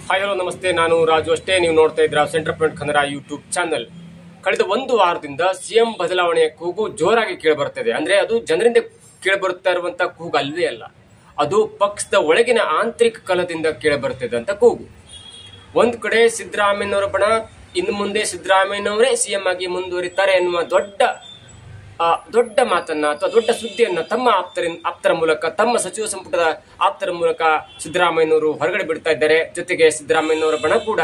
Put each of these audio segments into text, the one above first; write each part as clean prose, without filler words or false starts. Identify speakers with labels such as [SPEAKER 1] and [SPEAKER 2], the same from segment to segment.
[SPEAKER 1] Hi hello ನಮಸ್ತೆ, ನಾನು ರಾಜು ಅಷ್ಟೇ. ನೀವು ನೋಡ್ತಾ ಇದ್ರ centre point Kannada YouTube channel. ಕಳೆದ ಒಂದು ವಾರದಿಂದ ಸಿಎಂ ಬದಲಾವಣೆಯ ಕೂಗು ಜೋರಾಗಿ ಕೇಳಿಬರುತ್ತದೆ. ಅಂದ್ರೆ ಅದು ಜನರಿಂದ ಕೇಳಿಬರುತ್ತಾ ಇರುವಂತ ಕೂಗು ಅಲ್ವೇ ಅಲ್ಲ, ಅದು ಪಕ್ಷದ ಒಳಗಿನ ಆಂತರಿಕ ಕಲದಿಂದ ಕೇಳಿಬರುತ್ತದೆ ಅಂತ ಕೂಗು. ಒಂದ್ ಕಡೆ ಸಿದ್ದರಾಮಯ್ಯನವರ ಬಣ, ಇನ್ನು ಮುಂದೆ ಸಿದ್ದರಾಮಯ್ಯನವರೇ ಸಿಎಂ ಆಗಿ ಮುಂದುವರಿತಾರೆ ಎನ್ನುವ ದೊಡ್ಡ ಮಾತನ್ನ ಅಥವಾ ದೊಡ್ಡ ಸುದ್ದಿಯನ್ನ ತಮ್ಮ ಆಪ್ತರ ಮೂಲಕ, ತಮ್ಮ ಸಚಿವ ಸಂಪುಟದ ಆಪ್ತರ ಮೂಲಕ ಸಿದ್ದರಾಮಯ್ಯನವರು ಹೊರಗಡೆ ಬಿಡ್ತಾ ಇದ್ದಾರೆ. ಜೊತೆಗೆ ಸಿದ್ದರಾಮಯ್ಯನವರ ಬಣ ಕೂಡ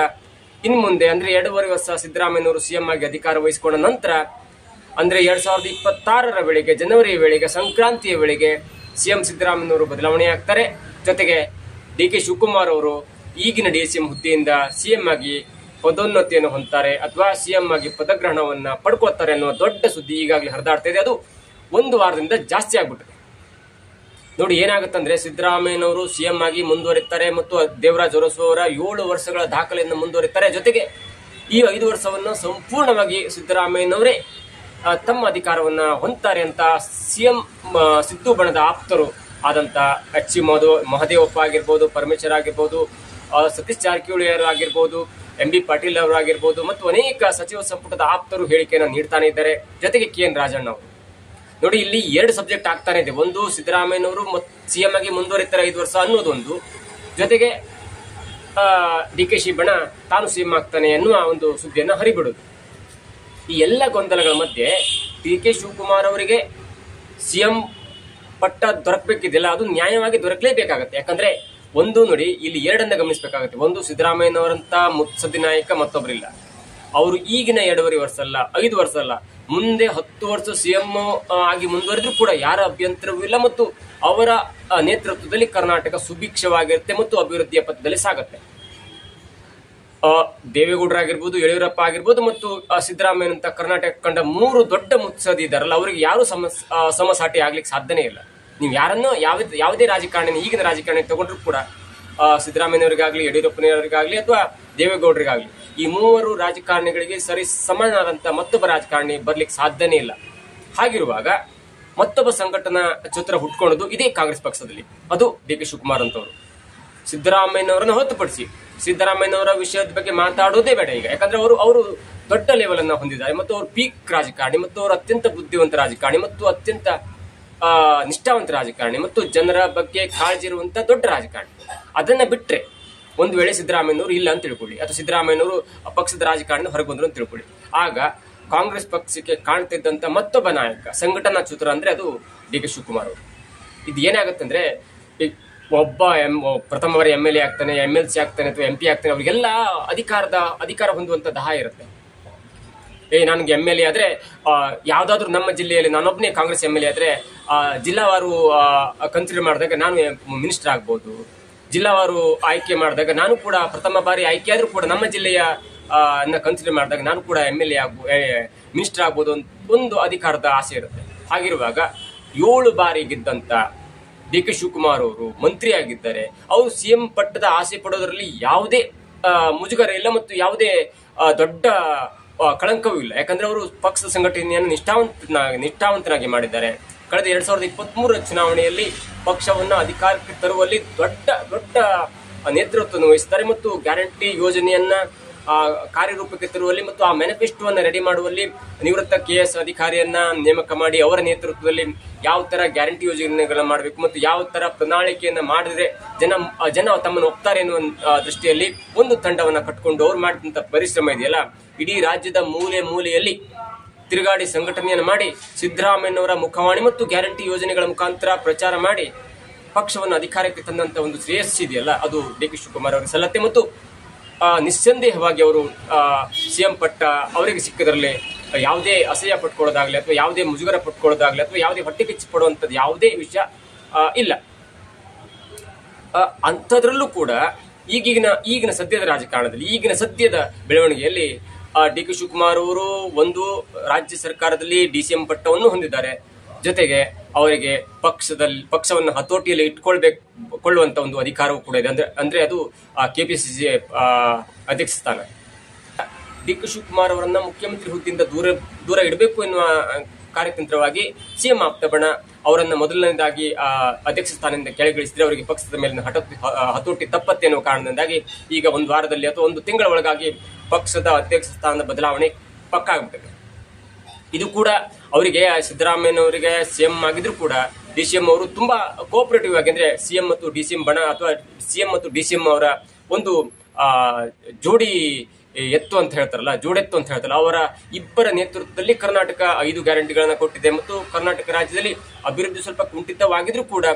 [SPEAKER 1] ಇನ್ನು ಮುಂದೆ ಅಂದ್ರೆ 2.5 ವರ್ಷ ಸಿದ್ದರಾಮಯ್ಯನವರು ಸಿಎಂ ಆಗಿ ಅಧಿಕಾರ ವಹಿಸಿಕೊಂಡ ನಂತರ ಅಂದ್ರೆ 2026 ವೇಳೆಗೆ, ಜನವರಿ ವೇಳೆಗೆ, ಸಂಕ್ರಾಂತಿಯ ವೇಳೆಗೆ ಸಿಎಂ ಸಿದ್ದರಾಮಯ್ಯನವರು ಬದಲಾವಣೆ ಆಗ್ತಾರೆ. ಜೊತೆಗೆ ಡಿ.ಕೆ. ಶಿವಕುಮಾರ್ ಅವರು ಈಗಿನ ಡಿಸಿಎಂ ಹುದ್ದೆಯಿಂದ ಸಿಎಂ ಆಗಿ ಪದೋನ್ನತಿಯನ್ನು ಹೊಂದ್ತಾರೆ ಅಥವಾ ಸಿಎಂ ಆಗಿ ಪದಗ್ರಹಣವನ್ನ ಪಡ್ಕೋತಾರೆ ಅನ್ನುವ ದೊಡ್ಡ ಸುದ್ದಿ ಈಗಾಗಲೇ ಹರಿದಾಡ್ತಾ ಇದೆ. ಅದು ಒಂದು ವಾರದಿಂದ ಜಾಸ್ತಿ ಆಗ್ಬಿಟ್ಟಿದೆ. ನೋಡಿ ಏನಾಗುತ್ತಂದ್ರೆ, ಸಿದ್ದರಾಮಯ್ಯನವರು ಸಿಎಂ ಆಗಿ ಮುಂದುವರಿತಾರೆ ಮತ್ತು ದೇವರಾಜ್ ಅರಸು ಅವರ 7 ವರ್ಷಗಳ ದಾಖಲೆಯನ್ನು ಮುಂದುವರಿತಾರೆ. ಜೊತೆಗೆ ಈ 5 ವರ್ಷವನ್ನು ಸಂಪೂರ್ಣವಾಗಿ ಸಿದ್ದರಾಮಯ್ಯನವರೇ ತಮ್ಮ ಅಧಿಕಾರವನ್ನ ಹೊಂದ್ತಾರೆ ಅಂತ ಸಿಎಂ ಸಿದ್ದು ಬಣದ ಆಪ್ತರು ಆದಂತ ಎಚ್.ಸಿ. ಮಹದೇವಪ್ಪ ಆಗಿರ್ಬೋದು, ಪರಮೇಶ್ವರ್ ಆಗಿರ್ಬೋದು, ಸತೀಶ್ ಜಾರಕಿಹೊಳಿ ಆಗಿರ್ಬೋದು, ಎಂ.ಬಿ. ಪಾಟೀಲ್ ಅವರು ಆಗಿರ್ಬೋದು ಮತ್ತು ಅನೇಕ ಸಚಿವ ಸಂಪುಟದ ಆಪ್ತರು ಹೇಳಿಕೆಯನ್ನು ನೀಡ್ತಾನೆ ಇದ್ದಾರೆ. ಜೊತೆಗೆ ಕೆ.ಎನ್. ರಾಜಣ್ಣ ಅವರು. ನೋಡಿ, ಇಲ್ಲಿ 2 ಸಬ್ಜೆಕ್ಟ್ ಆಗ್ತಾನೆ ಇದೆ. ಒಂದು, ಸಿದ್ದರಾಮಯ್ಯನವರು ಸಿಎಂ ಆಗಿ ಮುಂದುವರಿತಾರೆ 5 ವರ್ಷ ಅನ್ನೋದೊಂದು, ಜೊತೆಗೆ ಡಿ.ಕೆ.ಶಿ. ಬಣ ತಾನು ಸಿಎಂ ಆಗ್ತಾನೆ ಎನ್ನುವ ಒಂದು ಸುದ್ದಿಯನ್ನು ಹರಿಬಿಡುದು. ಈ ಎಲ್ಲ ಗೊಂದಲಗಳ ಮಧ್ಯೆ ಡಿ.ಕೆ. ಶಿವಕುಮಾರ್ ಅವರಿಗೆ ಸಿಎಂ ಪಟ್ಟ ದೊರಕಬೇಕಿದೆಯಲ್ಲ, ಅದು ನ್ಯಾಯವಾಗಿ ದೊರಕಲೇಬೇಕಾಗತ್ತೆ. ಯಾಕಂದ್ರೆ ಒಂದು ನೋಡಿ, ಇಲ್ಲಿ 2 ಗಮನಿಸಬೇಕಾಗುತ್ತೆ. ಒಂದು, ಸಿದ್ದರಾಮಯ್ಯನವರಂತ ಮುತ್ಸದ್ದಿ ನಾಯಕ ಮತ್ತೊಬ್ಬರಿಲ್ಲ. ಅವರು ಈಗಿನ 2.5 ವರ್ಷ ಅಲ್ಲ, 5 ವರ್ಷ ಅಲ್ಲ, ಮುಂದೆ 10 ವರ್ಷ ಸಿಎಂ ಆಗಿ ಮುಂದುವರೆದ್ರೂ ಕೂಡ ಯಾರ ಅಭ್ಯಂತರವೂ ಇಲ್ಲ ಮತ್ತು ಅವರ ನೇತೃತ್ವದಲ್ಲಿ ಕರ್ನಾಟಕ ಸುಭಿಕ್ಷವಾಗಿರುತ್ತೆ ಮತ್ತು ಅಭಿವೃದ್ಧಿಯ ಪಥದಲ್ಲಿ ಸಾಗುತ್ತೆ. ದೇವೇಗೌಡರಾಗಿರ್ಬೋದು, ಯಡಿಯೂರಪ್ಪ ಆಗಿರ್ಬೋದು ಮತ್ತು ಸಿದ್ದರಾಮಯ್ಯನಂತ ಕರ್ನಾಟಕ ಕಂಡ 3 ದೊಡ್ಡ ಮುತ್ಸದ್ದಿ ಇದ್ದಾರಲ್ಲ, ಅವರಿಗೆ ಯಾರು ಸಮಸಾಟಿ ಆಗ್ಲಿಕ್ಕೆ ಸಾಧ್ಯನೇ ಇಲ್ಲ. ನೀವು ಯಾರನ್ನೋ ಯಾವುದೇ ರಾಜಕಾರಣಿ, ಈಗಿನ ರಾಜಕಾರಣಿ ತಗೊಂಡ್ರು ಕೂಡ ಸಿದ್ದರಾಮಯ್ಯನವರಿಗಾಗ್ಲಿ, ಯಡಿಯೂರಪ್ಪನವರಿಗಾಗ್ಲಿ ಅಥವಾ ದೇವೇಗೌಡರಿಗಾಗ್ಲಿ, ಈ 3 ರಾಜಕಾರಣಿಗಳಿಗೆ ಸರಿ ಸಮಾನವಾದಂತ ಮತ್ತೊಬ್ಬ ರಾಜಕಾರಣಿ ಬರ್ಲಿಕ್ಕೆ ಸಾಧ್ಯನೇ ಇಲ್ಲ. ಹಾಗಿರುವಾಗ ಮತ್ತೊಬ್ಬ ಸಂಘಟನಾ ಚಿತ್ರ ಹುಟ್ಕೊಳ್ಳೋದು ಇದೇ ಕಾಂಗ್ರೆಸ್ ಪಕ್ಷದಲ್ಲಿ, ಅದು ಡಿ.ಕೆ. ಶಿವಕುಮಾರ್ ಅಂತವರು. ಸಿದ್ದರಾಮಯ್ಯನವರನ್ನು ಹೊರತುಪಡಿಸಿ ಸಿದ್ದರಾಮಯ್ಯನವರ ವಿಷಯದ ಬಗ್ಗೆ ಮಾತಾಡೋದೇ ಬೇಡ ಈಗ. ಯಾಕಂದ್ರೆ ಅವರು ದೊಡ್ಡ ಲೆವೆಲ್ ಅನ್ನ ಹೊಂದಿದ್ದಾರೆ ಮತ್ತು ಅವರು ಪೀಕ್ ರಾಜಕಾರಣಿ ಮತ್ತು ಅವರು ಅತ್ಯಂತ ಬುದ್ಧಿವಂತ ರಾಜಕಾರಣಿ ಮತ್ತು ಅತ್ಯಂತ ನಿಷ್ಠಾವಂತ ರಾಜಕಾರಣಿ ಮತ್ತು ಜನರ ಬಗ್ಗೆ ಕಾಳಜಿ ಇರುವಂತ ದೊಡ್ಡ ರಾಜಕಾರಣಿ. ಅದನ್ನ ಬಿಟ್ರೆ ಒಂದು ವೇಳೆ ಸಿದ್ದರಾಮಯ್ಯನವರು ಇಲ್ಲ ಅಂತ ತಿಳ್ಕೊಳ್ಳಿ, ಅಥವಾ ಸಿದ್ದರಾಮಯ್ಯನವರು ಪಕ್ಷದ ರಾಜಕಾರಣ ಹೊರಗೆ ಬಂದ್ರು ಅಂತ ತಿಳ್ಕೊಳ್ಳಿ, ಆಗ ಕಾಂಗ್ರೆಸ್ ಪಕ್ಷಕ್ಕೆ ಕಾಣ್ತಿದ್ದಂತ ಮತ್ತೊಬ್ಬ ನಾಯಕ, ಸಂಘಟನಾ ಚತುರ ಅಂದ್ರೆ ಅದು ಡಿ.ಕೆ. ಶಿವಕುಮಾರ್ ಅವರು. ಇದು ಏನಾಗುತ್ತಂದ್ರೆ, ಒಬ್ಬ ಪ್ರಥಮ ಬಾರಿ MLA ಆಗ್ತಾನೆ, MLC ಆಗ್ತಾನೆ ಅಥವಾ MP ಆಗ್ತಾನೆ, ಅವರಿಗೆಲ್ಲ ಅಧಿಕಾರ ಹೊಂದುವಂತ ದಹ ಇರುತ್ತೆ. ನನಗೆ MLA ಆದ್ರೆ ಯಾವ್ದಾದ್ರು ನಮ್ಮ ಜಿಲ್ಲೆಯಲ್ಲಿ ನಾನೊಬ್ಬನೇ ಕಾಂಗ್ರೆಸ್ MLA ಆದ್ರೆ ಜಿಲ್ಲಾವಾರು ಕನ್ಸಿಡರ್ ಮಾಡಿದಾಗ ನಾನು ಮಿನಿಸ್ಟರ್ ಆಗ್ಬೋದು, ಜಿಲ್ಲಾವಾರು ಆಯ್ಕೆ ಮಾಡಿದಾಗ ನಾನು ಕೂಡ ಪ್ರಥಮ ಬಾರಿ ಆಯ್ಕೆ ಆದ್ರೂ ಕೂಡ ನಮ್ಮ ಜಿಲ್ಲೆಯ ಕನ್ಸಿಡರ್ ಮಾಡಿದಾಗ ನಾನು ಕೂಡ MLA ಮಿನಿಸ್ಟರ್ ಆಗ್ಬೋದು ಒಂದು ಅಧಿಕಾರದ ಆಸೆ ಇರುತ್ತೆ. ಹಾಗಿರುವಾಗ 7 ಬಾರಿ ಗೆದ್ದಂತ ಡಿ.ಕೆ. ಶಿವಕುಮಾರ್ ಅವರು ಮಂತ್ರಿ ಆಗಿದ್ದಾರೆ. ಅವರು ಸಿಎಂ ಪಟ್ಟದ ಆಸೆ ಪಡೋದ್ರಲ್ಲಿ ಯಾವುದೇ ಮುಜುಗರ ಇಲ್ಲ ಮತ್ತು ಯಾವುದೇ ದೊಡ್ಡ ಕಳಂಕವೂ ಇಲ್ಲ. ಯಾಕಂದ್ರೆ ಅವರು ಪಕ್ಷದ ಸಂಘಟನೆಯನ್ನು ನಿಷ್ಠಾವಂತನಾಗಿ ಮಾಡಿದ್ದಾರೆ. ಕಳೆದ 2023 ಚುನಾವಣೆಯಲ್ಲಿ ಪಕ್ಷವನ್ನು ಅಧಿಕಾರಕ್ಕೆ ತರುವಲ್ಲಿ ದೊಡ್ಡ ನೇತೃತ್ವವನ್ನು ವಹಿಸಿದ್ದಾರೆ ಮತ್ತು ಗ್ಯಾರಂಟಿ ಯೋಜನೆಯನ್ನ ಕಾರ್ಯರೂಪಕ್ಕೆ ತರುವಲ್ಲಿ ಮತ್ತು ಆ ಮ್ಯಾನಿಫೆಸ್ಟೋವನ್ನು ರೆಡಿ ಮಾಡುವಲ್ಲಿ ನಿವೃತ್ತ KS ಅಧಿಕಾರಿಯನ್ನ ನೇಮಕ ಮಾಡಿ ಅವರ ನೇತೃತ್ವದಲ್ಲಿ ಯಾವ ತರ ಗ್ಯಾರಂಟಿ ಯೋಜನೆಗಳನ್ನ ಮಾಡಬೇಕು ಮತ್ತು ಯಾವ ತರ ಪ್ರಣಾಳಿಕೆಯನ್ನ ಮಾಡಿದ್ರೆ ಜನ ತಮ್ಮನ್ನು ಒಪ್ತಾರೆ ಎನ್ನುವ ದೃಷ್ಟಿಯಲ್ಲಿ ಒಂದು ತಂಡವನ್ನ ಕಟ್ಟಿಕೊಂಡು ಅವ್ರು ಮಾಡಿದಂತ ಪರಿಶ್ರಮ ಇದೆಯಲ್ಲ, ಇಡೀ ರಾಜ್ಯದ ಮೂಲೆಯಲ್ಲಿ ತಿರುಗಾಡಿ ಸಂಘಟನೆಯನ್ನು ಮಾಡಿ ಸಿದ್ದರಾಮಯ್ಯನವರ ಮುಖವಾಣಿ ಮತ್ತು ಗ್ಯಾರಂಟಿ ಯೋಜನೆಗಳ ಮುಖಾಂತರ ಪ್ರಚಾರ ಮಾಡಿ ಪಕ್ಷವನ್ನು ಅಧಿಕಾರಕ್ಕೆ ತಂದಂತ ಒಂದು ಶ್ರೇಯಸ್ಸು ಇದೆಯಲ್ಲ, ಅದು ಡಿ.ಕೆ. ಶಿವಕುಮಾರ್ ಅವರಿಗೆ ಸಲ್ಲತ್ತೆ ಮತ್ತು ನಿಸ್ಸಂದೇಹವಾಗಿ ಅವರು ಸಿಎಂ ಪಟ್ಟ ಅವರಿಗೆ ಸಿಕ್ಕದರಲ್ಲಿ ಯಾವುದೇ ಅಸಹ್ಯ ಪಟ್ಕೊಳ್ಳೋದಾಗ್ಲಿ ಅಥವಾ ಯಾವುದೇ ಮುಜುಗರ ಪಟ್ಕೊಳ್ಳೋದಾಗ್ಲಿ ಅಥವಾ ಯಾವುದೇ ಹೊಟ್ಟೆ ಕಿಚ್ಚು ಪಡುವಂಥದ್ದು ಯಾವುದೇ ವಿಷಯ ಇಲ್ಲ. ಅಂಥದ್ರಲ್ಲೂ ಕೂಡ ಈಗಿನ ಸದ್ಯದ ರಾಜಕಾರಣದಲ್ಲಿ, ಈಗಿನ ಸದ್ಯದ ಬೆಳವಣಿಗೆಯಲ್ಲಿ ಡಿ.ಕೆ. ಶಿವಕುಮಾರ್ ಅವರು ಒಂದು ರಾಜ್ಯ ಸರ್ಕಾರದಲ್ಲಿ DCM ಪಟ್ಟವನ್ನು ಹೊಂದಿದ್ದಾರೆ. ಜೊತೆಗೆ ಅವರಿಗೆ ಪಕ್ಷವನ್ನು ಹತೋಟಿಯಲ್ಲಿ ಇಟ್ಕೊಳ್ಳುವಂತ ಒಂದು ಅಧಿಕಾರವೂ ಕೂಡ ಇದೆ. ಅಂದ್ರೆ ಅದು KPCC ಅಧ್ಯಕ್ಷ ಸ್ಥಾನ. ಡಿ.ಕೆ. ಶಿವಕುಮಾರ್ ಅವರನ್ನ ಮುಖ್ಯಮಂತ್ರಿ ಹುದ್ದೆಯಿಂದ ದೂರ ಇಡಬೇಕು ಎನ್ನುವ ಕಾರ್ಯತಂತ್ರವಾಗಿ ಸಿಎಂ ಆಪ್ತ ಬಣ ಅವರನ್ನ ಮೊದಲನೇದಾಗಿ ಅಧ್ಯಕ್ಷ ಸ್ಥಾನದಿಂದ ಕೆಳಗಿಳಿಸಿದ್ರೆ ಅವರಿಗೆ ಪಕ್ಷದ ಮೇಲಿನ ಹತೋಟಿ ತಪ್ಪತ್ತೆ ಅನ್ನುವ ಕಾರಣದಿಂದಾಗಿ ಈಗ ಒಂದು ವಾರದಲ್ಲಿ ಅಥವಾ ಒಂದು ತಿಂಗಳ ಒಳಗಾಗಿ ಪಕ್ಷದ ಅಧ್ಯಕ್ಷ ಸ್ಥಾನದ ಬದಲಾವಣೆ ಪಕ್ಕಾ ಆಗ್ಬಿಟ್ಟಿದೆ. ಇದು ಕೂಡ ಅವರಿಗೆ ಸಿದ್ದರಾಮಯ್ಯನವರಿಗೆ ಸಿಎಂ ಆಗಿದ್ರು ಕೂಡ ಡಿಸಿಎಂ ಅವರು ತುಂಬಾ ಕೋಆಪರೇಟಿವ್ ಆಗಿ, ಅಂದ್ರೆ ಸಿಎಂ ಮತ್ತು ಡಿಸಿಎಂ ಬಣ ಅಥವಾ ಸಿಎಂ ಮತ್ತು ಡಿಸಿಎಂ ಅವರ ಒಂದು ಜೋಡಿ ಎತ್ತು ಅಂತ ಹೇಳ್ತಾರಲ್ಲ, ಜೋಡೆತ್ತು ಅಂತ ಹೇಳ್ತಾರಲ್ಲ, ಅವರ ಇಬ್ಬರ ನೇತೃತ್ವದಲ್ಲಿ ಕರ್ನಾಟಕ 5 ಗ್ಯಾರಂಟಿಗಳನ್ನ ಕೊಟ್ಟಿದೆ ಮತ್ತು ಕರ್ನಾಟಕ ರಾಜ್ಯದಲ್ಲಿ ಅಭಿವೃದ್ಧಿ ಸ್ವಲ್ಪ ಕುಂಠಿತವಾಗಿದ್ರು ಕೂಡ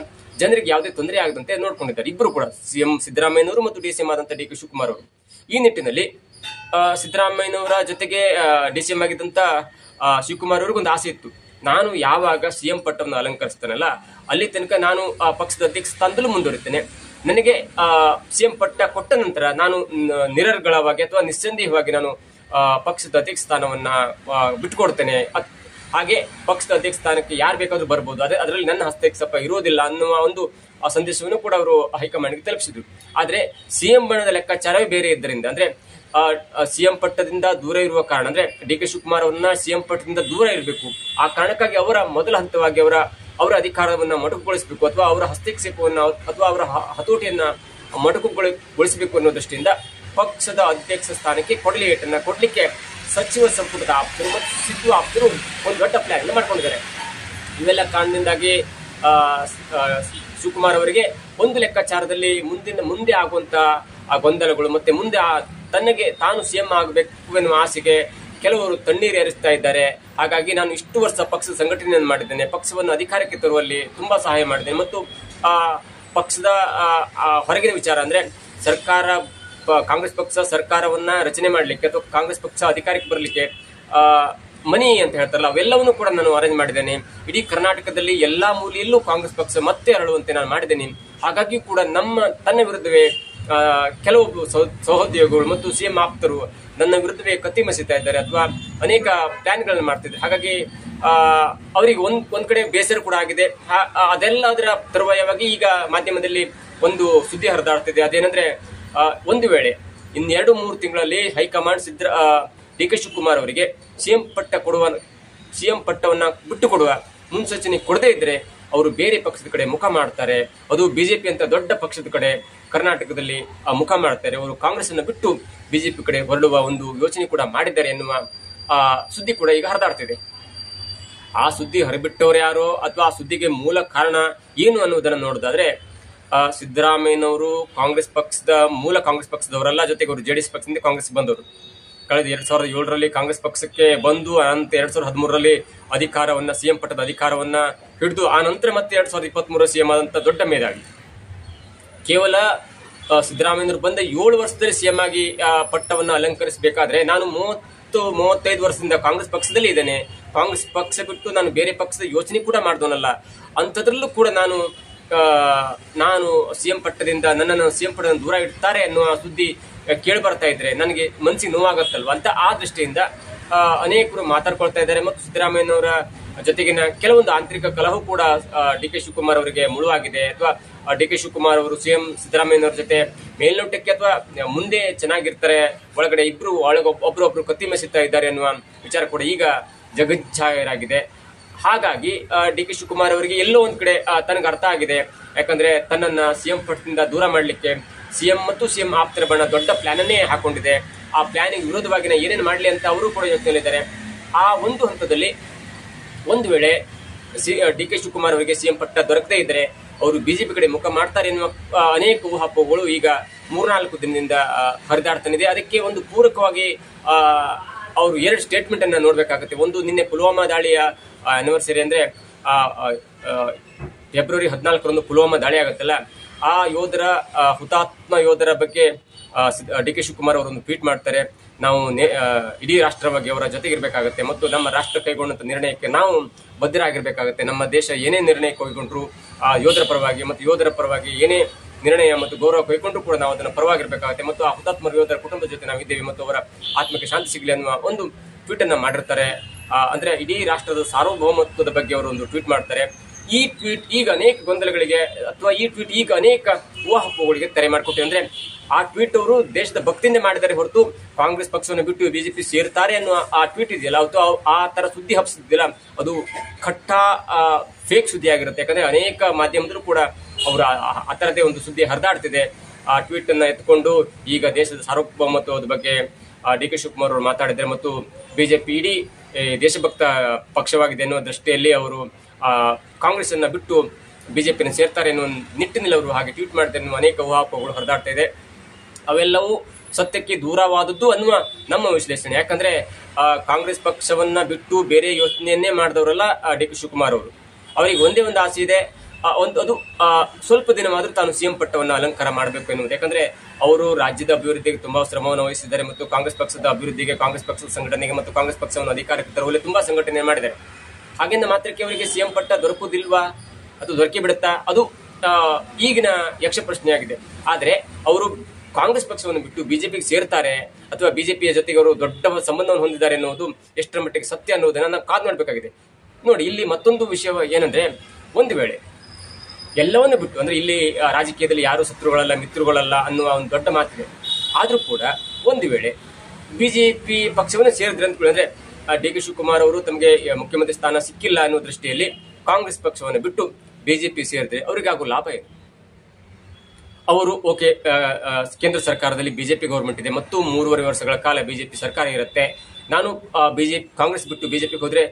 [SPEAKER 1] ಜನರಿಗೆ ಯಾವುದೇ ತೊಂದರೆ ಆಗದಂತೆ ನೋಡ್ಕೊಂಡಿದ್ದಾರೆ ಇಬ್ಬರು ಕೂಡ, ಸಿಎಂ ಸಿದ್ದರಾಮಯ್ಯನವರು ಮತ್ತು ಡಿಸಿಎಂ ಆದಂತ ಡಿ ಕೆ ಶಿವಕುಮಾರ್ ಅವರು. ಈ ನಿಟ್ಟಿನಲ್ಲಿ ಸಿದ್ದರಾಮಯ್ಯನವರ ಜೊತೆಗೆ ಡಿಸಿಎಂ ಆಗಿದ್ದಂತ ಶಿವಕುಮಾರ್ ಅವ್ರಿಗೆ ಒಂದು ಆಸೆ ಇತ್ತು, ನಾನು ಯಾವಾಗ ಸಿಎಂ ಪಟ್ಟವನ್ನು ಅಲಂಕರಿಸ್ತೇನಲ್ಲ ಅಲ್ಲಿ ತನಕ ನಾನು ಪಕ್ಷದ ಅಧ್ಯಕ್ಷ ಸ್ಥಾನದಲ್ಲೂ ಮುಂದುವರಿತೇನೆ. ನನಗೆ ಸಿಎಂ ಪಟ್ಟ ಕೊಟ್ಟ ನಂತರ ನಾನು ನಿರರ್ಗಳವಾಗಿ ಅಥವಾ ನಿಸ್ಸಂದೇಹವಾಗಿ ನಾನು ಪಕ್ಷದ ಅಧ್ಯಕ್ಷ ಸ್ಥಾನವನ್ನ ಬಿಟ್ಟುಕೊಡ್ತೇನೆ. ಹಾಗೆ ಪಕ್ಷದ ಅಧ್ಯಕ್ಷ ಸ್ಥಾನಕ್ಕೆ ಯಾರು ಬೇಕಾದ್ರೂ ಬರ್ಬೋದು, ಅದರಲ್ಲಿ ನನ್ನ ಹಸ್ತಕ್ಷೇಪ ಇರೋದಿಲ್ಲ ಅನ್ನುವ ಒಂದು ಸಂದೇಶವನ್ನು ಕೂಡ ಅವರು ಹೈಕಮಾಂಡ್ಗೆ ತಲುಪಿಸಿದ್ರು. ಆದ್ರೆ ಸಿಎಂ ಬಣದ ಲೆಕ್ಕಾಚಾರವೇ ಬೇರೆ ಇದ್ದರಿಂದ, ಅಂದ್ರೆ ಸಿಎಂ ಪಟ್ಟದಿಂದ ದೂರ ಇರುವ ಕಾರಣ, ಅಂದ್ರೆ ಡಿ ಕೆ ಶಿವಕುಮಾರ್ ಅವರನ್ನ ಸಿಎಂ ಪಟ್ಟದಿಂದ ದೂರ ಇರಬೇಕು, ಆ ಕಾರಣಕ್ಕಾಗಿ ಅವರ ಮೊದಲ ಹಂತವಾಗಿ ಅವರ ಅಧಿಕಾರವನ್ನ ಮೊಟಕುಗೊಳಿಸಬೇಕು ಅಥವಾ ಅವರ ಹಸ್ತಕ್ಷೇಪವನ್ನ ಅಥವಾ ಅವರ ಹತೋಟಿಯನ್ನ ಮೊಟಕುಗೊಳಿಸಬೇಕು ಅನ್ನೋ ದೃಷ್ಟಿಯಿಂದ ಪಕ್ಷದ ಅಧ್ಯಕ್ಷ ಸ್ಥಾನಕ್ಕೆ ಕೊಡಲಿಯೇಟನ್ನ ಕೊಡ್ಲಿಕ್ಕೆ ಸಚಿವ ಸಂಪುಟದ ಆಪ್ತರು ಮತ್ತು ಸಿದ್ದು ಆಪ್ತರು ಒಂದು ದೊಡ್ಡ ಪ್ಲಾನ್ ಅನ್ನು ಮಾಡ್ಕೊಂಡಿದ್ದಾರೆ. ಇವೆಲ್ಲ ಕಾರಣದಿಂದಾಗಿ ಶಿವಕುಮಾರ್ ಅವರಿಗೆ ಒಂದು ಲೆಕ್ಕಾಚಾರದಲ್ಲಿ ಮುಂದೆ ಆಗುವಂತ ಗೊಂದಲಗಳು ಮತ್ತೆ ಮುಂದೆ ತನಗೆ ತಾನು ಸಿಎಂ ಆಗಬೇಕು ಎನ್ನುವ ಆಸೆಗೆ ಕೆಲವರು ತಣ್ಣೀರು ಏರಿಸ್ತಾ ಇದ್ದಾರೆ. ಹಾಗಾಗಿ ನಾನು ಇಷ್ಟು ವರ್ಷ ಪಕ್ಷದ ಸಂಘಟನೆಯನ್ನು ಮಾಡಿದ್ದೇನೆ, ಪಕ್ಷವನ್ನು ಅಧಿಕಾರಕ್ಕೆ ತರುವಲ್ಲಿ ತುಂಬಾ ಸಹಾಯ ಮಾಡಿದ್ದೇನೆ ಮತ್ತು ಪಕ್ಷದ ಹೊರಗಿನ ವಿಚಾರ ಅಂದ್ರೆ ಸರ್ಕಾರ, ಕಾಂಗ್ರೆಸ್ ಪಕ್ಷ ಸರ್ಕಾರವನ್ನ ರಚನೆ ಮಾಡಲಿಕ್ಕೆ ಅಥವಾ ಕಾಂಗ್ರೆಸ್ ಪಕ್ಷ ಅಧಿಕಾರಕ್ಕೆ ಬರಲಿಕ್ಕೆ ಮನಿ ಅಂತ ಹೇಳ್ತಾರಲ್ಲ, ಅವೆಲ್ಲವನ್ನು ಕೂಡ ನಾನು ಅರೇಂಜ್ ಮಾಡಿದ್ದೇನೆ. ಇಡೀ ಕರ್ನಾಟಕದಲ್ಲಿ ಎಲ್ಲಾ ಮೂಲೆಯಲ್ಲೂ ಕಾಂಗ್ರೆಸ್ ಪಕ್ಷ ಮತ್ತೆ ಹರಡುವಂತೆ ನಾನು ಮಾಡಿದ್ದೇನೆ. ಹಾಗಾಗಿ ಕೂಡ ತನ್ನ ವಿರುದ್ಧವೇ ಕೆಲವೊಬ್ಬರು ಸಹೋದ್ಯೋಗಿಗಳು ಮತ್ತು ಸಿಎಂ ಆಪ್ತರು ನನ್ನ ವಿರುದ್ಧವೇ ಕತ್ತಿ ಮಸೀತಾ ಇದ್ದಾರೆ ಅಥವಾ ಅನೇಕ ಪ್ಲಾನ್ಗಳನ್ನು ಮಾಡ್ತಿದ್ದಾರೆ. ಹಾಗಾಗಿ ಅವರಿಗೆ ಒಂದ್ ಕಡೆ ಬೇಸರ ಕೂಡ ಆಗಿದೆ. ಅದೆಲ್ಲದರ ತರುವಾಯವಾಗಿ ಈಗ ಮಾಧ್ಯಮದಲ್ಲಿ ಒಂದು ಸುದ್ದಿ ಹರಿದಾಡ್ತಿದೆ. ಅದೇನಂದ್ರೆ ಒಂದು ವೇಳೆ ಇನ್ನು 2-3 ತಿಂಗಳಲ್ಲಿ ಹೈಕಮಾಂಡ್ ಡಿ ಕೆ ಶಿವಕುಮಾರ್ ಅವರಿಗೆ ಸಿಎಂ ಪಟ್ಟವನ್ನ ಬಿಟ್ಟು ಕೊಡುವ ಮುನ್ಸೂಚನೆ ಕೊಡದೇ ಇದ್ರೆ ಅವರು ಬೇರೆ ಪಕ್ಷದ ಕಡೆ ಮುಖ ಮಾಡ್ತಾರೆ, ಅದು ಬಿಜೆಪಿ ಅಂತ ದೊಡ್ಡ ಪಕ್ಷದ ಕಡೆ ಕರ್ನಾಟಕದಲ್ಲಿ ಮುಖ ಮಾಡ್ತಾರೆ, ಅವರು ಕಾಂಗ್ರೆಸ್ ಅನ್ನು ಬಿಟ್ಟು ಬಿಜೆಪಿ ಕಡೆ ಹೊರಡುವ ಒಂದು ಯೋಚನೆ ಕೂಡ ಮಾಡಿದ್ದಾರೆ ಎನ್ನುವ ಸುದ್ದಿ ಕೂಡ ಈಗ ಹರಿದಾಡ್ತಿದೆ. ಆ ಸುದ್ದಿ ಹರಿಬಿಟ್ಟವರು ಯಾರೋ ಅಥವಾ ಆ ಸುದ್ದಿಗೆ ಮೂಲ ಕಾರಣ ಏನು ಅನ್ನುವುದನ್ನು ನೋಡೋದಾದ್ರೆ, ಸಿದ್ದರಾಮಯ್ಯನವರು ಕಾಂಗ್ರೆಸ್ ಪಕ್ಷದವರಲ್ಲ, ಜೊತೆಗೆ ಅವರು ಜೆಡಿಎಸ್ ಪಕ್ಷದಿಂದ ಕಾಂಗ್ರೆಸ್ ಬಂದವರು. ಕಳೆದ 2007ರಲ್ಲಿ ಕಾಂಗ್ರೆಸ್ ಪಕ್ಷಕ್ಕೆ ಬಂದು ಅನಂತ 2013ರಲ್ಲಿ ಸಿಎಂ ಪಟ್ಟದ ಅಧಿಕಾರವನ್ನ ಹಿಡಿದು ಆ ನಂತರ ಮತ್ತೆ 2023 ಸಿಎಂ ಆದಂತ ದೊಡ್ಡ ಮೇಧಾವಿ. ಕೇವಲ ಸಿದ್ದರಾಮಯ್ಯನವರು ಬಂದ 7 ವರ್ಷದಲ್ಲಿ ಸಿಎಂ ಆಗಿ ಪಟ್ಟವನ್ನ ಅಲಂಕರಿಸಬೇಕಾದ್ರೆ ನಾನು 30-35 ವರ್ಷದಿಂದ ಕಾಂಗ್ರೆಸ್ ಪಕ್ಷದಲ್ಲಿ ಇದ್ದೇನೆ. ಕಾಂಗ್ರೆಸ್ ಪಕ್ಷ ಬಿಟ್ಟು ನಾನು ಬೇರೆ ಪಕ್ಷದ ಯೋಚನೆ ಕೂಡ ಮಾಡಿದವನಲ್ಲ. ಅಂಥದ್ರಲ್ಲೂ ಕೂಡ ನಾನು ಸಿಎಂ ಪಟ್ಟದಿಂದ ನನ್ನನ್ನು ಸಿಎಂ ಪಟ್ಟದಿಂದ ದೂರ ಇಡ್ತಾರೆ ಅನ್ನುವ ಸುದ್ದಿ ಕೇಳಿ ಬರ್ತಾ ಇದ್ರೆ ನನಗೆ ಮನಸ್ಸಿಗೆ ನೋವಾಗತ್ತಲ್ವ ಅಂತ ಆ ದೃಷ್ಟಿಯಿಂದ ಅನೇಕರು ಮಾತಾಡ್ಕೊಳ್ತಾ ಇದ್ದಾರೆ. ಮತ್ತು ಸಿದ್ದರಾಮಯ್ಯನವರ ಜೊತೆಗಿನ ಕೆಲವೊಂದು ಆಂತರಿಕ ಕಲಹು ಕೂಡ ಡಿ ಕೆ ಶಿವಕುಮಾರ್ ಅವರಿಗೆ ಮುಳುವಾಗಿದೆ ಅಥವಾ ಡಿ ಕೆ ಶಿವಕುಮಾರ್ ಅವರು ಸಿಎಂ ಸಿದ್ದರಾಮಯ್ಯನವರ ಜೊತೆ ಮೇಲ್ನೋಟಕ್ಕೆ ಅಥವಾ ಮುಂದೆ ಚೆನ್ನಾಗಿರ್ತಾರೆ, ಒಳಗಡೆ ಒಬ್ರು ಕತ್ತಿ ಮೆಸಿತಾ ಇದ್ದಾರೆ ಅನ್ನುವ ವಿಚಾರ ಕೂಡ ಈಗ ಜಗಜ್ಜಾಹೀರಾಗಿದೆ. ಹಾಗಾಗಿ ಡಿ ಕೆ ಶಿವಕುಮಾರ್ ಅವರಿಗೆ ಎಲ್ಲೋ ಒಂದ್ ಕಡೆ ತನಗೆ ಅರ್ಥ ಆಗಿದೆ. ಯಾಕಂದ್ರೆ ತನ್ನನ್ನ ಸಿಎಂ ಪಟ್ಟದಿಂದ ದೂರ ಮಾಡಲಿಕ್ಕೆ ಸಿಎಂ ಮತ್ತು ಸಿಎಂ ಆಪ್ತರ ಬಣ ದೊಡ್ಡ ಪ್ಲಾನ್ ಅನ್ನೇ ಹಾಕೊಂಡಿದೆ. ಆ ಪ್ಲಾನಿಗೆ ವಿರೋಧವಾಗಿ ಏನೇನು ಮಾಡಲಿ ಅಂತ ಅವರು ಕೂಡ ಯೋಚನೆಯಲ್ಲಿದ್ದಾರೆ. ಆ ಒಂದು ಹಂತದಲ್ಲಿ ಒಂದು ವೇಳೆ ಡಿ ಕೆ ಶಿವಕುಮಾರ್ ಅವರಿಗೆ ಸಿಎಂ ಪಟ್ಟ ದೊರಕದೇ ಇದ್ರೆ ಅವರು ಬಿಜೆಪಿ ಕಡೆ ಮುಖ ಮಾಡ್ತಾರೆ ಎನ್ನುವ ಅನೇಕ ಊಹಾಪೋಹಗಳು ಈಗ 3-4 ದಿನದಿಂದ ಹರಿದಾಡ್ತಾನಿದೆ. ಅದಕ್ಕೆ ಒಂದು ಪೂರಕವಾಗಿ ಅವರು 2 ಸ್ಟೇಟ್ಮೆಂಟ್ ಅನ್ನ ನೋಡ್ಬೇಕಾಗುತ್ತೆ. ಒಂದು, ನಿನ್ನೆ ಪುಲ್ವಾಮಾ ದಾಳಿಯ ಆನಿವರ್ಸರಿ ಅಂದ್ರೆ ಫೆಬ್ರವರಿ 14ರಂದು ಪುಲ್ವಾಮಾ ದಾಳಿ ಆಗುತ್ತಲ್ಲ, ಆ ಹುತಾತ್ಮ ಯೋಧರ ಬಗ್ಗೆ ಡಿ ಕೆ ಶಿವಕುಮಾರ್ ಅವರು ಒಂದು ಟ್ವೀಟ್ ಮಾಡ್ತಾರೆ. ನಾವು ಇಡೀ ರಾಷ್ಟ್ರವಾಗಿ ಅವರ ಜೊತೆಗಿರ್ಬೇಕಾಗತ್ತೆ ಮತ್ತು ನಮ್ಮ ರಾಷ್ಟ್ರ ಕೈಗೊಂಡಂತ ನಿರ್ಣಯಕ್ಕೆ ನಾವು ಬದ್ಧರಾಗಿರ್ಬೇಕಾಗತ್ತೆ. ನಮ್ಮ ದೇಶ ಏನೇ ನಿರ್ಣಯ ಕೈಗೊಂಡ್ರು ಆ ಯೋಧರ ಪರವಾಗಿ ಏನೇ ನಿರ್ಣಯ ಮತ್ತು ಗೌರವ ಕೈಗೊಂಡ್ರು ಕೂಡ ನಾವು ಅದನ್ನ ಪರವಾಗಿರ್ಬೇಕಾಗತ್ತೆ ಮತ್ತು ಆ ಹುತಾತ್ಮ ಯೋಧರ ಕುಟುಂಬದ ಜೊತೆ ನಾವು ಇದ್ದೇವೆ ಮತ್ತು ಅವರ ಆತ್ಮಕ್ಕೆ ಶಾಂತಿ ಸಿಗಲಿ ಅನ್ನುವ ಒಂದು ಟ್ವೀಟ್ ಅನ್ನ ಮಾಡಿರ್ತಾರೆ. ಅಂದ್ರೆ ಇಡೀ ರಾಷ್ಟ್ರದ ಸಾರ್ವಭೌಮತ್ವದ ಬಗ್ಗೆ ಅವರು ಒಂದು ಟ್ವೀಟ್ ಮಾಡ್ತಾರೆ. ಈ ಟ್ವೀಟ್ ಈಗ ಅನೇಕ ಗೊಂದಲಗಳಿಗೆ ಅಥವಾ ಈ ಟ್ವೀಟ್ ಈಗ ಅನೇಕ ಊಹಾಪೋಹಗಳಿಗೆ ತೆರೆ ಮಾಡಿಕೊಟ್ಟಿದೆ. ಅಂದ್ರೆ ಆ ಟ್ವೀಟ್ ಅವರು ದೇಶದ ಭಕ್ತಿಯಿಂದ ಮಾಡಿದರೆ ಹೊರತು ಕಾಂಗ್ರೆಸ್ ಪಕ್ಷವನ್ನು ಬಿಟ್ಟು ಬಿಜೆಪಿ ಸೇರ್ತಾರೆ ಅನ್ನುವ ಆ ಟ್ವೀಟ್ ಇದೆಯಲ್ಲ, ಅಥವಾ ಆ ತರ ಸುದ್ದಿ ಹಬ್ಬಿಸಿದ್ದಿಲ್ಲ, ಅದು ಖಟ್ಟಾ ಫೇಕ್ ಸುದ್ದಿ ಆಗಿರುತ್ತೆ. ಯಾಕಂದ್ರೆ ಅನೇಕ ಮಾಧ್ಯಮದಲ್ಲೂ ಕೂಡ ಅವರ ಆ ತರದೇ ಒಂದು ಸುದ್ದಿ ಹರಿದಾಡ್ತಿದೆ. ಆ ಟ್ವೀಟ್ ಅನ್ನ ಎತ್ಕೊಂಡು ಈಗ ದೇಶದ ಸಾರ್ವಭೌಮತ್ವದ ಬಗ್ಗೆ ಡಿ ಕೆ ಶಿವಕುಮಾರ್ ಅವರು ಮಾತಾಡಿದ್ದಾರೆ ಮತ್ತು ಬಿಜೆಪಿ ಇಡೀ ದೇಶಭಕ್ತ ಪಕ್ಷವಾಗಿದೆ ಎನ್ನುವ ದೃಷ್ಟಿಯಲ್ಲಿ ಅವರು ಕಾಂಗ್ರೆಸ್ ಅನ್ನ ಬಿಟ್ಟು ಬಿಜೆಪಿನ ಸೇರ್ತಾರೆ ಎನ್ನುವ ನಿಟ್ಟಿನಲ್ಲಿ ಅವರು ಹಾಗೆ ಟ್ವೀಟ್ ಮಾಡಿದ್ದಾರೆ ಎನ್ನುವ ಅನೇಕ ಊಹಾಪೋಹಗಳು ಹರಿದಾಡ್ತಾ ಇದೆ. ಅವೆಲ್ಲವೂ ಸತ್ಯಕ್ಕೆ ದೂರವಾದದ್ದು ಅನ್ನುವ ನಮ್ಮ ವಿಶ್ಲೇಷಣೆ. ಯಾಕಂದ್ರೆ ಕಾಂಗ್ರೆಸ್ ಪಕ್ಷವನ್ನ ಬಿಟ್ಟು ಬೇರೆ ಯೋಚನೆಯನ್ನೇ ಮಾಡಿದವರಲ್ಲ ಡಿ ಕೆ ಶಿವಕುಮಾರ್ ಅವರು. ಅವರಿಗೆ ಒಂದೇ ಒಂದು ಆಸೆ ಇದೆ, ಅದು ಸ್ವಲ್ಪ ದಿನವಾದ್ರೂ ತಾನು ಸಿಎಂ ಪಟ್ಟವನ್ನ ಅಲಂಕಾರ ಮಾಡಬೇಕು ಎನ್ನುವುದು. ಯಾಕಂದ್ರೆ ಅವರು ರಾಜ್ಯದ ಅಭಿವೃದ್ಧಿಗೆ ತುಂಬಾ ಶ್ರಮವನ್ನು ವಹಿಸಿದ್ದಾರೆ ಮತ್ತು ಕಾಂಗ್ರೆಸ್ ಪಕ್ಷದ ಅಭಿವೃದ್ಧಿಗೆ, ಕಾಂಗ್ರೆಸ್ ಪಕ್ಷದ ಸಂಘಟನೆಗೆ ಮತ್ತು ಕಾಂಗ್ರೆಸ್ ಪಕ್ಷವನ್ನು ಅಧಿಕಾರಕ್ಕೆ ತರುವಲ್ಲಿ ತುಂಬಾ ಸಂಘಟನೆ ಮಾಡಿದ್ದಾರೆ. ಹಾಗೆಂದ ಮಾತ್ರಕ್ಕೆ ಅವರಿಗೆ ಸಿಎಂ ಪಟ್ಟ ದೊರಕುವುದಿಲ್ವಾ ಅಥವಾ ದೊರಕಿ ಬಿಡುತ್ತಾ, ಅದು ಈಗಿನ ಯಕ್ಷ ಪ್ರಶ್ನೆಯಾಗಿದೆ. ಆದ್ರೆ ಅವರು ಕಾಂಗ್ರೆಸ್ ಪಕ್ಷವನ್ನು ಬಿಟ್ಟು ಬಿಜೆಪಿಗೆ ಸೇರ್ತಾರೆ ಅಥವಾ ಬಿಜೆಪಿಯ ಜೊತೆಗೆ ಅವರು ದೊಡ್ಡ ಸಂಬಂಧವನ್ನು ಹೊಂದಿದ್ದಾರೆ ಎನ್ನುವುದು ಎಷ್ಟರ ಮಟ್ಟಿಗೆ ಸತ್ಯ ಅನ್ನೋದನ್ನ ನಾವು ಕಾದು ಮಾಡಬೇಕಾಗಿದೆ. ನೋಡಿ, ಇಲ್ಲಿ ಮತ್ತೊಂದು ವಿಷಯ ಏನಂದ್ರೆ, ಒಂದು ವೇಳೆ ಎಲ್ಲವನ್ನು ಬಿಟ್ಟು, ಅಂದ್ರೆ ಇಲ್ಲಿ ರಾಜಕೀಯದಲ್ಲಿ ಯಾರು ಶತ್ರುಗಳಲ್ಲ ಮಿತ್ರಗಳಲ್ಲ ಅನ್ನುವ ಒಂದು ದೊಡ್ಡ ಮಾತಿದೆ. ಆದ್ರೂ ಕೂಡ ಒಂದು ವೇಳೆ ಬಿಜೆಪಿ ಪಕ್ಷವನ್ನು ಸೇರಿದ್ರೆ ಅಂತ ಅಂದ್ರೆ ಡಿ ಕೆ ಶಿವಕುಮಾರ್ ಅವರು ತಮಗೆ ಮುಖ್ಯಮಂತ್ರಿ ಸ್ಥಾನ ಸಿಕ್ಕಿಲ್ಲ ಅನ್ನೋ ದೃಷ್ಟಿಯಲ್ಲಿ ಕಾಂಗ್ರೆಸ್ ಪಕ್ಷವನ್ನು ಬಿಟ್ಟು ಬಿಜೆಪಿ ಸೇರಿದ್ರೆ ಅವರಿಗೆ ಆಗೋ ಲಾಭ ಏನು? ಅವರು ಓಕೆ, ಕೇಂದ್ರ ಸರ್ಕಾರದಲ್ಲಿ ಬಿಜೆಪಿ ಗೌರ್ಮೆಂಟ್ ಇದೆ ಮತ್ತು 3.5 ವರ್ಷಗಳ ಕಾಲ ಬಿಜೆಪಿ ಸರ್ಕಾರ ಇರುತ್ತೆ. ನಾನು ಕಾಂಗ್ರೆಸ್ ಬಿಟ್ಟು ಬಿಜೆಪಿಗೆ ಹೋದ್ರೆ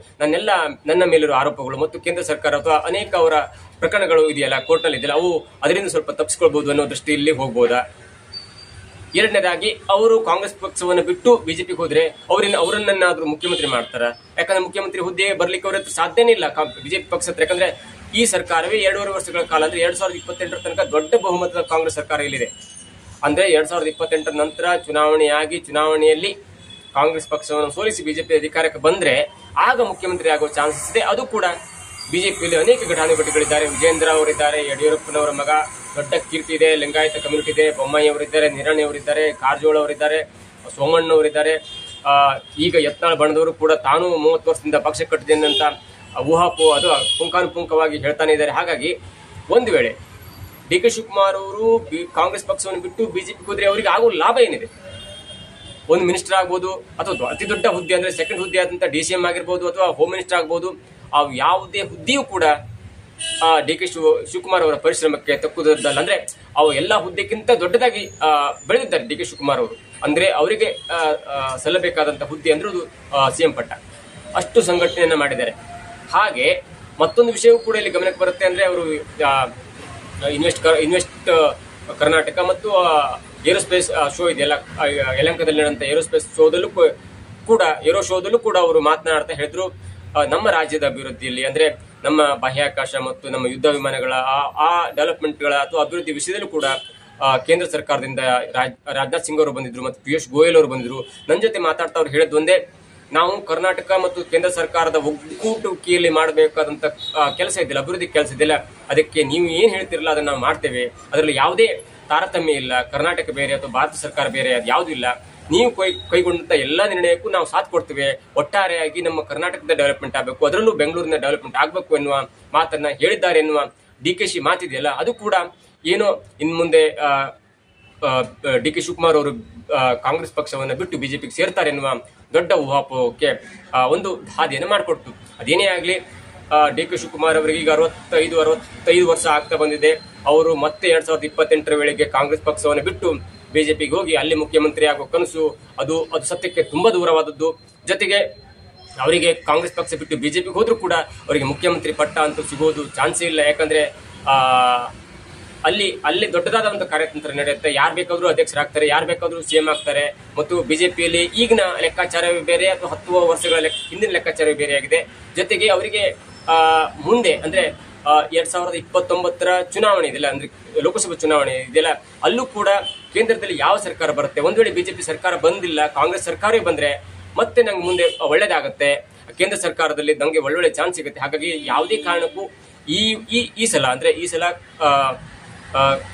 [SPEAKER 1] ನನ್ನ ಮೇಲಿರುವ ಆರೋಪಗಳು ಮತ್ತು ಕೇಂದ್ರ ಸರ್ಕಾರ ಅಥವಾ ಅನೇಕ ಅವರ ಪ್ರಕರಣಗಳು ಇದೆಯಲ್ಲ, ಕೋರ್ಟ್ ನಲ್ಲಿ ಇದೆಯಲ್ಲ, ಅವು ಅದರಿಂದ ಸ್ವಲ್ಪ ತಪ್ಪಿಸ್ಕೊಳ್ಬಹುದು ಅನ್ನೋ ದೃಷ್ಟಿಯಲ್ಲಿ ಹೋಗ್ಬೋದಾ? ಎರಡನೇದಾಗಿ, ಅವರು ಕಾಂಗ್ರೆಸ್ ಪಕ್ಷವನ್ನು ಬಿಟ್ಟು ಬಿಜೆಪಿಗೆ ಹೋದ್ರೆ ಅವರನ್ನಾದ್ರೂ ಮುಖ್ಯಮಂತ್ರಿ ಮಾಡ್ತಾರ? ಯಾಕಂದ್ರೆ ಮುಖ್ಯಮಂತ್ರಿ ಹುದ್ದೆ ಬರ್ಲಿಕ್ಕೆ ಅವ್ರ ಹತ್ರ ಸಾಧ್ಯನೇ ಇಲ್ಲ ಬಿಜೆಪಿ ಪಕ್ಷ ಹತ್ರ. ಯಾಕಂದ್ರೆ ಈ ಸರ್ಕಾರವೇ 2.5 ವರ್ಷಗಳ ಕಾಲ, ಅಂದ್ರೆ 2028ರ ತನಕ ದೊಡ್ಡ ಬಹುಮತದ ಕಾಂಗ್ರೆಸ್ ಸರ್ಕಾರ ಇಲ್ಲಿದೆ. ಅಂದ್ರೆ 2028 ನಂತರ ಚುನಾವಣೆಯಲ್ಲಿ ಕಾಂಗ್ರೆಸ್ ಪಕ್ಷವನ್ನು ಸೋಲಿಸಿ ಬಿಜೆಪಿ ಅಧಿಕಾರಕ್ಕೆ ಬಂದ್ರೆ ಆಗ ಮುಖ್ಯಮಂತ್ರಿ ಆಗೋ ಚಾನ್ಸಸ್ ಇದೆ. ಅದು ಕೂಡ ಬಿಜೆಪಿಯಲ್ಲಿ ಅನೇಕ ಘಟಾನುಘಟಿಗಳಿದ್ದಾರೆ. ವಿಜೇಂದ್ರ ಅವರಿದ್ದಾರೆ, ಯಡಿಯೂರಪ್ಪನವರ ಮಗ, ದೊಡ್ಡ ಕೀರ್ತಿ ಇದೆ, ಲಿಂಗಾಯತ ಕಮ್ಯುನಿಟಿ ಇದೆ, ಬೊಮ್ಮಾಯಿ ಅವರಿದ್ದಾರೆ, ನಿರಾಣಿ ಅವರಿದ್ದಾರೆ, ಕಾರಜೋಳ ಅವರಿದ್ದಾರೆ, ಸೋಮಣ್ಣ ಅವರಿದ್ದಾರೆ. ಈಗ ಯತ್ನಾಳ್ ಬಣದವರು ಕೂಡ ತಾನು 30 ವರ್ಷದಿಂದ ಪಕ್ಷ ಕಟ್ಟಿದ್ದೇನೆ ಅಂತ ಊಹಾಪೋ ಅದು ಪುಂಖಾನುಪುಂಖವಾಗಿ ಹೇಳ್ತಾನೆ ಇದ್ದಾರೆ. ಹಾಗಾಗಿ ಒಂದು ವೇಳೆ ಡಿ ಕೆ ಶಿವಕುಮಾರ್ ಅವರು ಕಾಂಗ್ರೆಸ್ ಪಕ್ಷವನ್ನು ಬಿಟ್ಟು ಬಿಜೆಪಿ ಹೋದ್ರೆ ಅವರಿಗೆ ಆಗೋ ಲಾಭ ಏನಿದೆ? ಒಂದು ಮಿನಿಸ್ಟರ್ ಆಗ್ಬೋದು, ಅಥವಾ ಅತಿ ದೊಡ್ಡ ಹುದ್ದೆ ಅಂದ್ರೆ ಸೆಕೆಂಡ್ ಹುದ್ದೆ ಆದಂತ DCM ಆಗಿರ್ಬೋದು, ಅಥವಾ ಹೋಮ್ ಮಿನಿಸ್ಟರ್ ಆಗ್ಬೋದು. ಆ ಯಾವುದೇ ಹುದ್ದೆಯೂ ಕೂಡ ಡಿ ಕೆ ಶಿವಕುಮಾರ್ ಅವರ ಪರಿಶ್ರಮಕ್ಕೆ ತಕ್ಕುದಲ್ಲ. ಅಂದ್ರೆ ಅವು ಎಲ್ಲಾ ಹುದ್ದೆಗಿಂತ ದೊಡ್ಡದಾಗಿ ಬೆಳೆದಿದ್ದಾರೆ ಡಿ ಕೆ ಶಿವಕುಮಾರ್ ಅವರು. ಅಂದ್ರೆ ಅವರಿಗೆ ಸಲ್ಲಬೇಕಾದಂತ ಹುದ್ದೆ ಅಂದ್ರೆ ಅದು ಸಿಎಂ ಪಟ್ಟ. ಅಷ್ಟು ಸಂಘಟನೆಯನ್ನ ಮಾಡಿದ್ದಾರೆ. ಹಾಗೆ ಮತ್ತೊಂದು ವಿಷಯವೂ ಕೂಡ ಇಲ್ಲಿ ಗಮನಕ್ಕೆ ಬರುತ್ತೆ. ಅಂದ್ರೆ ಅವರು ಇನ್ವೆಸ್ಟ್ ಕರ್ನಾಟಕ ಮತ್ತು ಏರೋಸ್ಪೇಸ್ ಶೋ ಇದೆಯಲ್ಲ, ಯಲಹಂಕದಲ್ಲಿ ನಡೆದಂತ ಏರೋಸ್ಪೇಸ್ ಶೋದಲ್ಲೂ ಕೂಡ ಅವರು ಮಾತನಾಡ್ತಾ ಹೇಳಿದ್ರು, ನಮ್ಮ ರಾಜ್ಯದ ಅಭಿವೃದ್ಧಿಯಲ್ಲಿ, ಅಂದ್ರೆ ನಮ್ಮ ಬಾಹ್ಯಾಕಾಶ ಮತ್ತು ನಮ್ಮ ಯುದ್ಧ ವಿಮಾನಗಳ ಆ ಡೆವಲಪ್ಮೆಂಟ್ಗಳ ಅಥವಾ ಅಭಿವೃದ್ಧಿ ವಿಷಯದಲ್ಲೂ ಕೂಡ ಕೇಂದ್ರ ಸರ್ಕಾರದಿಂದ ರಾಜನಾಥ್ ಸಿಂಗ್ ಅವರು ಬಂದಿದ್ರು ಮತ್ತು ಪಿಯೂಷ್ ಗೋಯಲ್ ಅವರು ಬಂದಿದ್ರು. ನನ್ನ ಜೊತೆ ಮಾತಾಡ್ತಾ ಅವ್ರು ಹೇಳಿದ್ ಒಂದೇ, ನಾವು ಕರ್ನಾಟಕ ಮತ್ತು ಕೇಂದ್ರ ಸರ್ಕಾರದ ಒಕ್ಕೂಟುಕಿಯಲ್ಲಿ ಮಾಡಬೇಕಾದಂತ ಕೆಲಸ ಇದೆಯಲ್ಲ, ಅಭಿವೃದ್ಧಿ ಕೆಲಸ ಇದೆಯಲ್ಲ, ಅದಕ್ಕೆ ನೀವು ಏನ್ ಹೇಳ್ತಿರಲ್ಲ ಅದನ್ನ ನಾವು ಮಾಡ್ತೇವೆ. ಅದರಲ್ಲಿ ಯಾವುದೇ ತಾರತಮ್ಯ ಇಲ್ಲ. ಕರ್ನಾಟಕ ಬೇರೆ ಅಥವಾ ಭಾರತ ಸರ್ಕಾರ ಬೇರೆ, ಅದು ಯಾವುದೂ ಇಲ್ಲ. ನೀವು ಕೈಗೊಂಡಂತ ಎಲ್ಲಾ ನಿರ್ಣಯಕ್ಕೂ ನಾವು ಸಾಥ್ ಕೊಡ್ತೇವೆ. ಒಟ್ಟಾರೆಯಾಗಿ ನಮ್ಮ ಕರ್ನಾಟಕದ ಡೆವಲಪ್ಮೆಂಟ್ ಆಗಬೇಕು, ಅದರಲ್ಲೂ ಬೆಂಗಳೂರಿನ ಡೆವಲಪ್ಮೆಂಟ್ ಆಗಬೇಕು ಎನ್ನುವ ಮಾತನ್ನ ಹೇಳಿದ್ದಾರೆ ಎನ್ನುವ DK ಮಾತಿದೆಯಲ್ಲ, ಅದು ಕೂಡ ಏನೋ ಇನ್ ಮುಂದೆ ಡಿ ಕೆ ಶಿವಕುಮಾರ್ ಅವರು ಕಾಂಗ್ರೆಸ್ ಪಕ್ಷವನ್ನು ಬಿಟ್ಟು ಬಿಜೆಪಿಗೆ ಸೇರ್ತಾರೆ ಎನ್ನುವ ದೊಡ್ಡ ಊಹಾಪೋಹಕ್ಕೆ ಒಂದು ಹಾದಿಯನ್ನು ಮಾಡಿಕೊಡ್ತು. ಅದೇನೇ ಆಗಲಿ, ಡಿ ಕೆ ಶಿವಕುಮಾರ್ ಅವರಿಗೆ ಈಗ 65 ವರ್ಷ ಆಗ್ತಾ ಬಂದಿದೆ. ಅವರು ಮತ್ತೆ 2028ರ ವೇಳೆಗೆ ಕಾಂಗ್ರೆಸ್ ಪಕ್ಷವನ್ನು ಬಿಟ್ಟು ಬಿಜೆಪಿಗೆ ಹೋಗಿ ಅಲ್ಲಿ ಮುಖ್ಯಮಂತ್ರಿ ಆಗೋ ಕನಸು ಅದು ಸತ್ಯಕ್ಕೆ ತುಂಬಾ ದೂರವಾದದ್ದು. ಜೊತೆಗೆ ಅವರಿಗೆ ಕಾಂಗ್ರೆಸ್ ಪಕ್ಷ ಬಿಟ್ಟು ಬಿಜೆಪಿಗೆ ಹೋದ್ರೂ ಕೂಡ ಅವರಿಗೆ ಮುಖ್ಯಮಂತ್ರಿ ಪಟ್ಟ ಅಂತೂ ಸಿಗೋದು ಚಾನ್ಸೇ ಇಲ್ಲ. ಯಾಕಂದ್ರೆ ಅಲ್ಲಿ ದೊಡ್ಡದಾದ ಒಂದು ಕಾರ್ಯತಂತ್ರ ನಡೆಯುತ್ತೆ. ಯಾರು ಬೇಕಾದ್ರೂ ಅಧ್ಯಕ್ಷರಾಗ್ತಾರೆ, ಯಾರು ಬೇಕಾದ್ರೂ CM ಆಗ್ತಾರೆ. ಮತ್ತು ಬಿಜೆಪಿಯಲ್ಲಿ ಈಗಿನ ಲೆಕ್ಕಾಚಾರವೇ ಬೇರೆ ಅಥವಾ 10 ವರ್ಷಗಳ ಹಿಂದಿನ ಲೆಕ್ಕಾಚಾರವೇ ಬೇರೆ ಆಗಿದೆ. ಜೊತೆಗೆ ಅವರಿಗೆ ಮುಂದೆ ಅಂದ್ರೆ 2029ರ ಚುನಾವಣೆ ಇದೆಯಲ್ಲ, ಅಂದ್ರೆ ಲೋಕಸಭಾ ಚುನಾವಣೆ ಇದೆಯಲ್ಲ, ಅಲ್ಲೂ ಕೂಡ ಕೇಂದ್ರದಲ್ಲಿ ಯಾವ ಸರ್ಕಾರ ಬರುತ್ತೆ, ಒಂದ್ ವೇಳೆ ಬಿಜೆಪಿ ಸರ್ಕಾರ ಬಂದಿಲ್ಲ, ಕಾಂಗ್ರೆಸ್ ಸರ್ಕಾರವೇ ಬಂದ್ರೆ ಮತ್ತೆ ನಂಗೆ ಮುಂದೆ ಒಳ್ಳೇದಾಗತ್ತೆ, ಕೇಂದ್ರ ಸರ್ಕಾರದಲ್ಲಿ ನಂಗೆ ಒಳ್ಳೊಳ್ಳೆ ಚಾನ್ಸ್ ಸಿಗುತ್ತೆ. ಹಾಗಾಗಿ ಯಾವುದೇ ಕಾರಣಕ್ಕೂ ಈ ಸಲ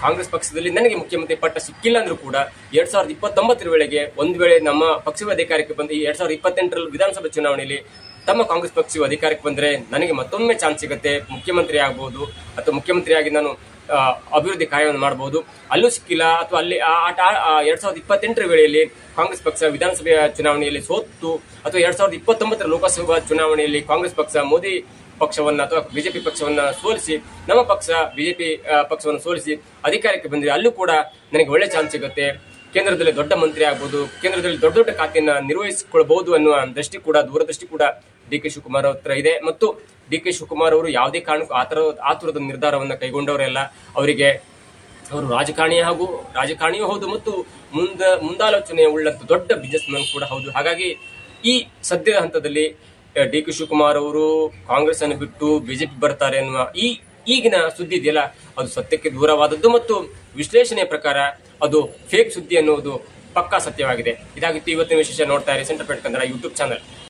[SPEAKER 1] ಕಾಂಗ್ರೆಸ್ ಪಕ್ಷದಲ್ಲಿ ನನಗೆ ಮುಖ್ಯಮಂತ್ರಿ ಪಟ್ಟ ಸಿಕ್ಕಿಲ್ಲ ಅಂದ್ರೂ ಕೂಡ 2029ರ ವೇಳೆಗೆ ಒಂದ್ ವೇಳೆ ನಮ್ಮ ಪಕ್ಷವೇ ಅಧಿಕಾರಕ್ಕೆ ಬಂದು 2028ರಲ್ಲಿ ವಿಧಾನಸಭಾ ಚುನಾವಣೆಯಲ್ಲಿ ತಮ್ಮ ಕಾಂಗ್ರೆಸ್ ಪಕ್ಷವು ಅಧಿಕಾರಕ್ಕೆ ಬಂದ್ರೆ ನನಗೆ ಮತ್ತೊಮ್ಮೆ ಚಾನ್ಸ್ ಸಿಗುತ್ತೆ, ಮುಖ್ಯಮಂತ್ರಿ ಆಗ್ಬಹುದು ಅಥವಾ ಮುಖ್ಯಮಂತ್ರಿಯಾಗಿ ನಾನು ಅಭಿವೃದ್ಧಿ ಕಾರ್ಯವನ್ನು ಮಾಡಬಹುದು, ಅಲ್ಲೂ ಸಿಕ್ಕಿಲ್ಲ. ಅಥವಾ ಅಲ್ಲಿ 2028ರ ವೇಳೆಯಲ್ಲಿ ಕಾಂಗ್ರೆಸ್ ಪಕ್ಷ ವಿಧಾನಸಭೆಯ ಚುನಾವಣೆಯಲ್ಲಿ ಸೋತು, ಅಥವಾ 2029ರ ಲೋಕಸಭಾ ಚುನಾವಣೆಯಲ್ಲಿ ಕಾಂಗ್ರೆಸ್ ಪಕ್ಷ ಮೋದಿ ಪಕ್ಷವನ್ನ ಅಥವಾ ಬಿಜೆಪಿ ಪಕ್ಷವನ್ನ ಸೋಲಿಸಿ, ನಮ್ಮ ಪಕ್ಷ ಬಿಜೆಪಿ ಪಕ್ಷವನ್ನು ಸೋಲಿಸಿ ಅಧಿಕಾರಕ್ಕೆ ಬಂದ್ರೆ ಅಲ್ಲೂ ಕೂಡ ನನಗೆ ಒಳ್ಳೆ ಚಾನ್ಸ್ ಸಿಗುತ್ತೆ, ಕೇಂದ್ರದಲ್ಲಿ ದೊಡ್ಡ ಮಂತ್ರಿ ಆಗ್ಬಹುದು, ಕೇಂದ್ರದಲ್ಲಿ ದೊಡ್ಡ ದೊಡ್ಡ ಖಾತೆಯನ್ನ ನಿರ್ವಹಿಸಿಕೊಳ್ಳಬಹುದು ಅನ್ನುವ ದೃಷ್ಟಿ ಕೂಡ, ದೂರದೃಷ್ಟಿ ಕೂಡ ಡಿ ಕೆ ಶಿವಕುಮಾರ್ ಹತ್ರ ಇದೆ. ಮತ್ತು ಡಿ ಕೆ ಶಿವಕುಮಾರ್ ಅವರು ಯಾವುದೇ ಕಾರಣಕ್ಕೂ ಆತುರದ ನಿರ್ಧಾರವನ್ನ ಕೈಗೊಂಡವರೆಲ್ಲ. ಅವರು ರಾಜಕಾರಣಿಯೂ ಹೌದು ಮತ್ತು ಮುಂದಾಲೋಚನೆ ಉಳ್ಳಂತ ದೊಡ್ಡ ಬಿಸಿನೆಸ್ ಮ್ಯಾನ್ ಕೂಡ ಹೌದು. ಹಾಗಾಗಿ ಈ ಸದ್ಯದ ಹಂತದಲ್ಲಿ ಡಿ ಕೆ ಶಿವಕುಮಾರ್ ಅವರು ಕಾಂಗ್ರೆಸ್ ಅನ್ನು ಬಿಟ್ಟು ಬಿಜೆಪಿ ಬರ್ತಾರೆ ಅನ್ನುವ ಈಗಿನ ಸುದ್ದಿ ಇದೆಯಲ್ಲ, ಅದು ಸತ್ಯಕ್ಕೆ ದೂರವಾದದ್ದು ಮತ್ತು ವಿಶ್ಲೇಷಣೆಯ ಪ್ರಕಾರ ಅದು ಫೇಕ್ ಸುದ್ದಿ ಅನ್ನುವುದು ಪಕ್ಕಾ ಸತ್ಯವಾಗಿದೆ. ಇದಾಗಿತ್ತು ಇವತ್ತಿನ ವಿಶೇಷ. ನೋಡ್ತಾ ಇರಿ centre point Kannada YouTube channel.